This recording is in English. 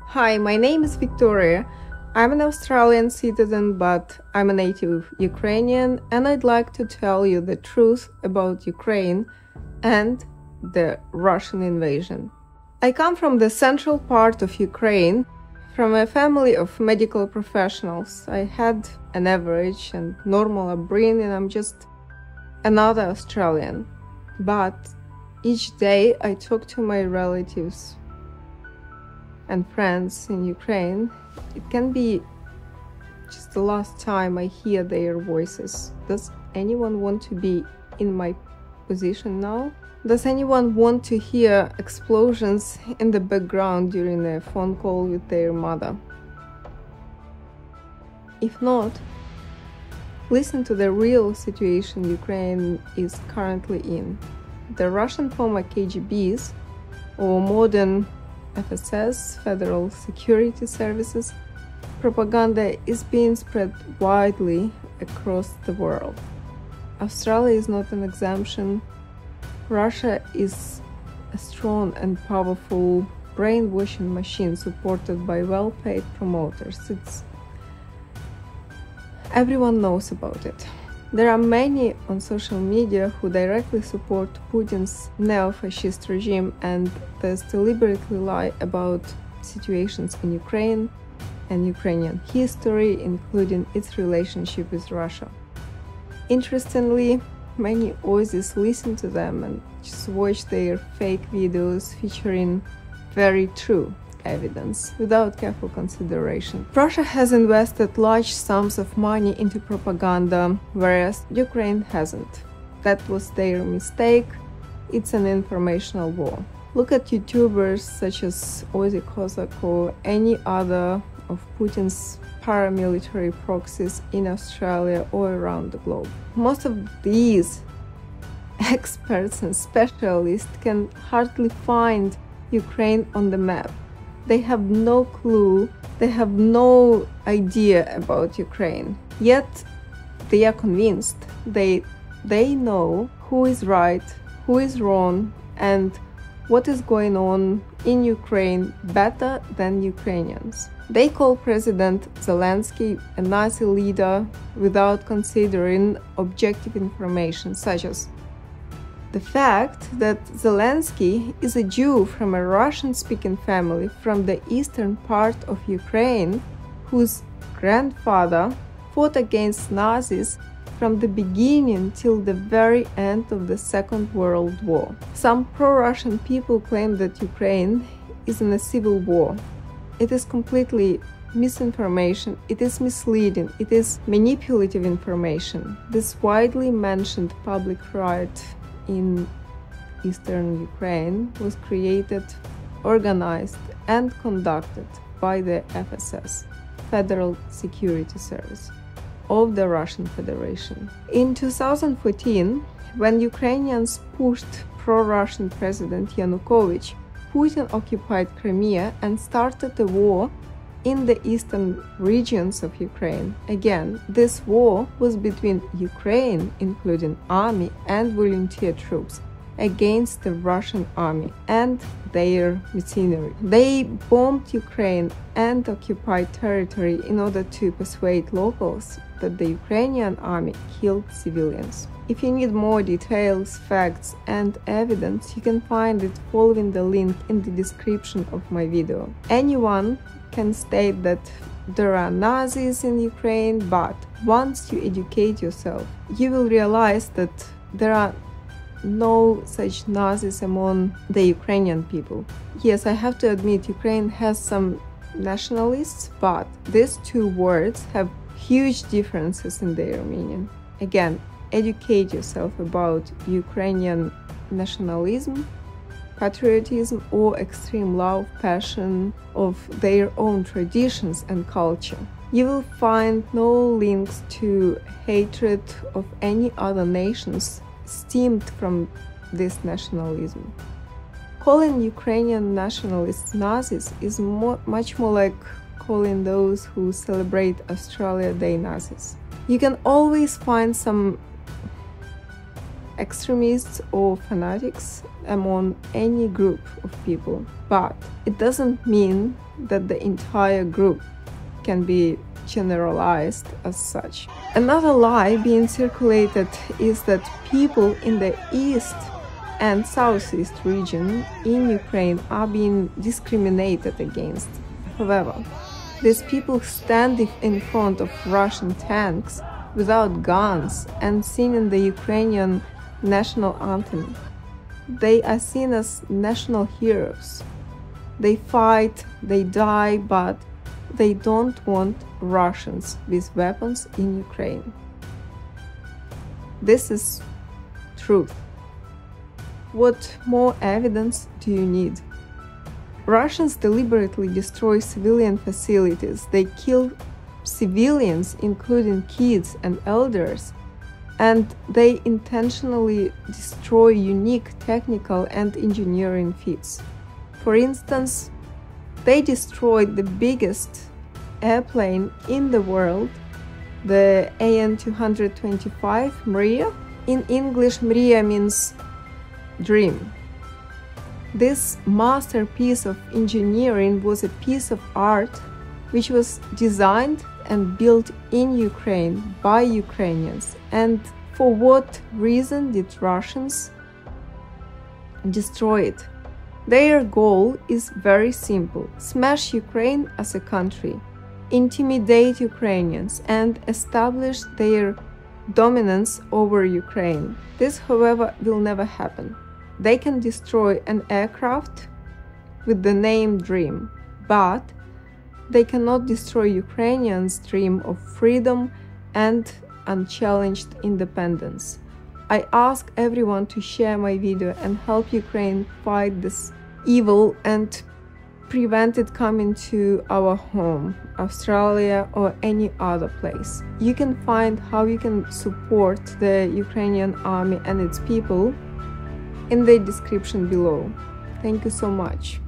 Hi, my name is Victoria. I'm an Australian citizen, but I'm a native Ukrainian, and I'd like to tell you the truth about Ukraine and the Russian invasion. I come from the central part of Ukraine, from a family of medical professionals. I had an average and normal upbringing. I'm just another Australian. But each day I talk to my relatives and friends in Ukraine. It can be just the last time I hear their voices. Does anyone want to be in my position now? Does anyone want to hear explosions in the background during a phone call with their mother? If not, listen to the real situation Ukraine is currently in. The Russian former KGBs, or modern FSS, Federal Security Services, propaganda is being spread widely across the world. Australia is not an exemption. Russia is a strong and powerful brainwashing machine supported by well-paid promoters. Everyone knows about it. There are many on social media who directly support Putin's neo-fascist regime and thus deliberately lie about situations in Ukraine and Ukrainian history, including its relationship with Russia. Interestingly, many Aussies listen to them and just watch their fake videos featuring very true evidence without careful consideration. Russia has invested large sums of money into propaganda, whereas Ukraine hasn't. That was their mistake. It's an informational war. Look at YouTubers such as Aussie Cossack or any other of Putin's paramilitary proxies in Australia or around the globe. Most of these experts and specialists can hardly find Ukraine on the map. They have no clue, they have no idea about Ukraine. Yet they are convinced they know who is right, who is wrong, and what is going on in Ukraine better than Ukrainians. They call President Zelensky a Nazi leader without considering objective information such as the fact that Zelensky is a Jew from a Russian-speaking family from the eastern part of Ukraine, whose grandfather fought against Nazis from the beginning till the very end of the Second World War. Some pro-Russian people claim that Ukraine is in a civil war. It is completely misinformation, it is misleading, it is manipulative information. This widely mentioned public riot in eastern Ukraine was created, organized, and conducted by the FSS, Federal Security Service, of the Russian Federation. In 2014, when Ukrainians pushed pro-Russian President Yanukovych, Putin occupied Crimea and started a war in the eastern regions of Ukraine. Again, this war was between Ukraine, including army and volunteer troops, against the Russian army and their machinery. They bombed Ukraine and occupied territory in order to persuade locals that the Ukrainian army killed civilians. If you need more details, facts, and evidence, you can find it following the link in the description of my video. Anyone can state that there are Nazis in Ukraine, but once you educate yourself, you will realize that there are no such Nazis among the Ukrainian people. Yes, I have to admit Ukraine has some nationalists, but these two words have huge differences in their meaning. Again, educate yourself about Ukrainian nationalism, patriotism, or extreme love, passion of their own traditions and culture. You will find no links to hatred of any other nations stemmed from this nationalism. Calling Ukrainian nationalists Nazis is much more like calling those who celebrate Australia Day Nazis. You can always find some extremists or fanatics among any group of people, but it doesn't mean that the entire group can be generalized as such. Another lie being circulated is that people in the east and southeast region in Ukraine are being discriminated against. However, these people standing in front of Russian tanks without guns and singing the Ukrainian national anthem, they are seen as national heroes. They fight, they die, but they don't want Russians with weapons in Ukraine. This is truth. What more evidence do you need? Russians deliberately destroy civilian facilities. They kill civilians, including kids and elders, and they intentionally destroy unique technical and engineering feats. For instance, they destroyed the biggest airplane in the world, the AN-225 Mriya. In English, Mriya means dream. This masterpiece of engineering was a piece of art which was designed and built in Ukraine by Ukrainians. And for what reason did Russians destroy it? Their goal is very simple: smash Ukraine as a country, intimidate Ukrainians, and establish their dominance over Ukraine. This, however, will never happen. They can destroy an aircraft with the name Dream, but they cannot destroy Ukrainians' dream of freedom and unchallenged independence. I ask everyone to share my video and help Ukraine fight this evil and prevent it coming to our home, Australia or any other place. You can find how you can support the Ukrainian army and its people in the description below. Thank you so much.